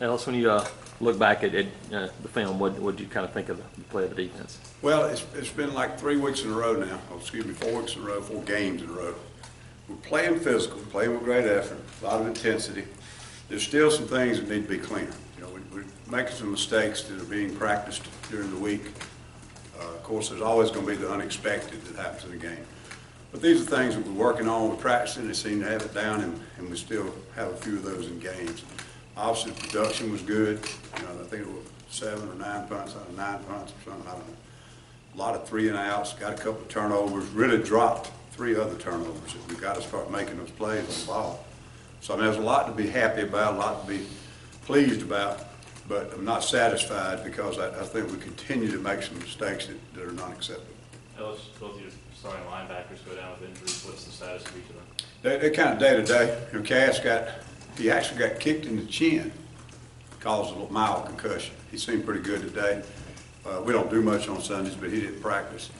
Ellis, when you look back at the film, what did you kind of think of the play of the defense? Well, it's been like 3 weeks in a row now. Oh, excuse me, 4 weeks in a row, 4 games in a row. We're playing physical, playing with great effort, a lot of intensity. There's still some things that need to be cleaner. You know, we're making some mistakes that are being practiced during the week. Of course, there's always going to be the unexpected that happens in the game. But these are things that we're working on, we're practicing, they seem to have it down, and we still have a few of those in games. Obviously, the production was good. You know, I think it was 7 or 9 punts out of 9 punts or something, I don't know. A lot of 3 and outs, got a couple of turnovers, really dropped 3 other turnovers. We've got to start making those plays on the ball. So, I mean, there's a lot to be happy about, a lot to be pleased about, but I'm not satisfied because I think we continue to make some mistakes that are not acceptable. Ellis, both of your starting linebackers go down with injuries. What's the status of each of them? They're kind of day to day. You know, Cass he actually got kicked in the chin, caused a mild concussion. He seemed pretty good today. We don't do much on Sundays, but he didn't practice.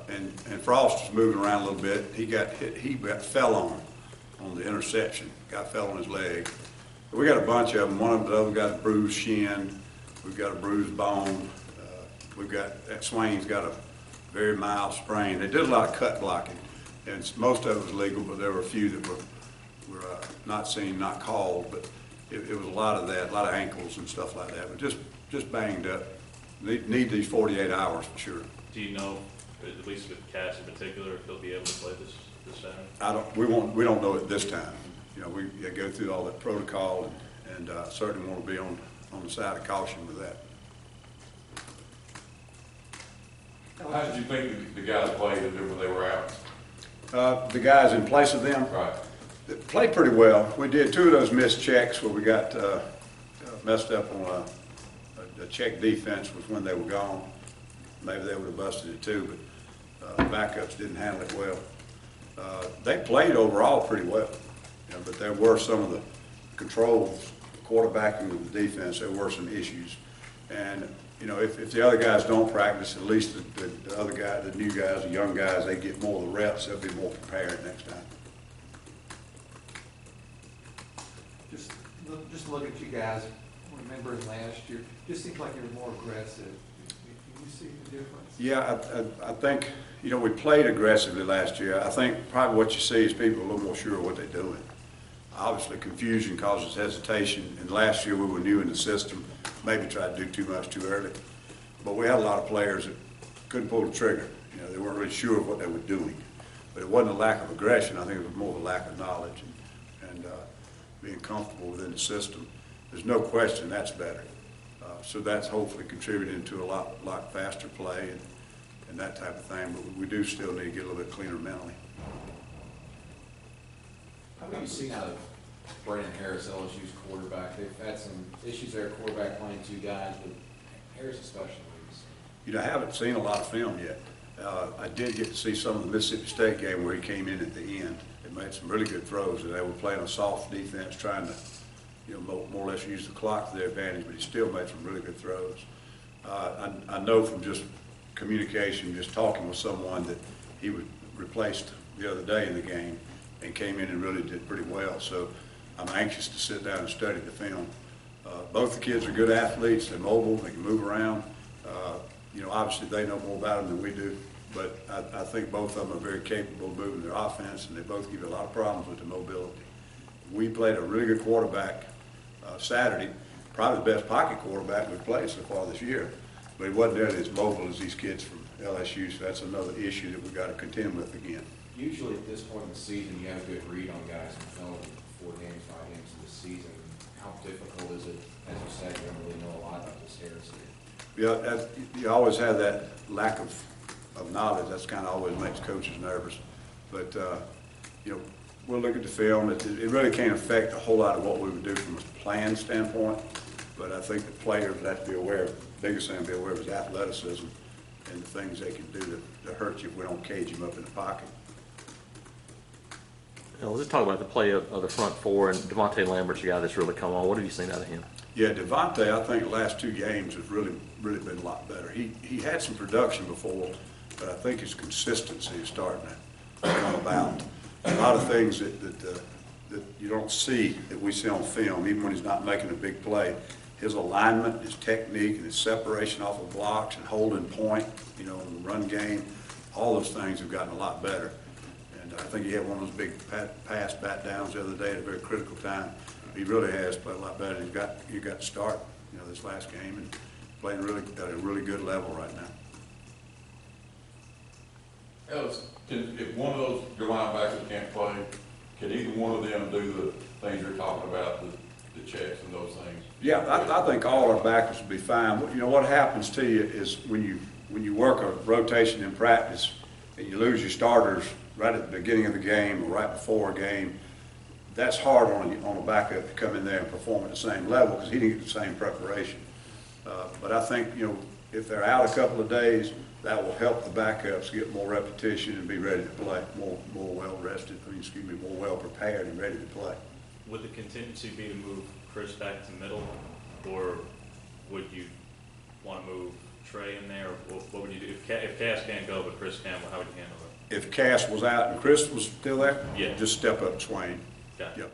And Frost was moving around a little bit. He got hit. He fell on the interception. Fell on his leg. But we got a bunch of them. One of the other got a bruised shin. We've got a bruised bone. We've got that Swain's got a very mild sprain. They did a lot of cut blocking, and most of it was legal, but there were a few that were not seen, not called. But it was a lot of that, a lot of ankles and stuff like that. But just banged up. Need these 48 hours for sure. Do you know, at least with Cass in particular, if he'll be able to play this Saturday? We don't know at this time. You know, we go through all that protocol, and certainly want to be on the side of caution with that. How did you think the guys played when they were out? The guys in place of them? Right. They played pretty well. We did 2 of those missed checks where we got messed up on a check defense was when they were gone. Maybe they would have busted it too, but backups didn't handle it well. They played overall pretty well, you know, but there were some of the controls, quarterbacking with the defense, there were some issues. And you know, if the other guys don't practice, at least the other guys, the new guys, the young guys, they get more of the reps, they'll be more prepared next time. Just look at you guys, remembering last year, just seems like you were more aggressive. Do you see the difference? Yeah, I think, you know, we played aggressively last year. I think probably what you see is people a little more sure of what they're doing. Obviously, confusion causes hesitation, and last year we were new in the system, maybe tried to do too much too early. But we had a lot of players that couldn't pull the trigger. You know, they weren't really sure of what they were doing. But it wasn't a lack of aggression. I think it was more of a lack of knowledge and being comfortable within the system. There's no question that's better. So that's hopefully contributing to a lot faster play and that type of thing. But we do still need to get a little bit cleaner mentally. How have you seen out of Brandon Harris, LSU's quarterback? They've had some issues there, quarterback playing 2 guys, but Harris especially. You know, I haven't seen a lot of film yet. I did get to see some of the Mississippi State game where he came in at the end and made some really good throws. And they were playing a soft defense, trying to, you know, more or less use the clock to their advantage, but he still made some really good throws. I know from just communication, just talking with someone, that he was replaced the other day in the game and came in and really did pretty well. So I'm anxious to sit down and study the film. Both the kids are good athletes. They're mobile. They can move around. You know, obviously they know more about them than we do, but I think both of them are very capable of moving their offense, and they both give you a lot of problems with the mobility. We played a really good quarterback Saturday, probably the best pocket quarterback we've played so far this year, but he wasn't nearly as mobile as these kids from LSU, so that's another issue that we've got to contend with again. Usually at this point in the season, you have a good read on guys in film 4 games, 5 games of the season. How difficult is it, as you said, you don't really know a lot about this Harris here? Yeah, you always have that lack of knowledge. That's kind of always makes coaches nervous. But, you know, we'll look at the film. It really can't affect a whole lot of what we would do from a plan standpoint. But I think the players have to be aware, the biggest thing to be aware of is athleticism and the things they can do to hurt you if we don't cage them up in the pocket. Let's just talk about the play of the front 4, and Devontae Lambert's a guy that's really come on. What have you seen out of him? Yeah, Devontae, I think the last 2 games has really been a lot better. He had some production before, but I think his consistency is starting to come about. A lot of things that that you don't see, that we see on film, even when he's not making a big play. His alignment, his technique, and his separation off of blocks and holding point, you know, in the run game, all those things have gotten a lot better. And I think he had one of those big pass bat downs the other day at a very critical time. He really has played a lot better. He got to start, you know, this last game and playing really at a really good level right now. Ellis, if one of those, your linebackers can't play, can either one of them do the things you're talking about, the checks and those things? Yeah, I think all our backers will be fine. You know, what happens to you is when you work a rotation in practice and you lose your starters right at the beginning of the game or right before a game, that's hard on a backup to come in there and perform at the same level because he didn't get the same preparation. But I think, you know, if they're out a couple of days, that will help the backups get more repetition and be ready to play, more well rested, more well prepared and ready to play. Would the contingency be to move Chris back to middle, or would you want to move Trey in there? Or what would you do if Cass can't go but Chris can? How would you handle it? If Cass was out and Chris was still there, Yeah. just step up Swain. Gotcha. Yep.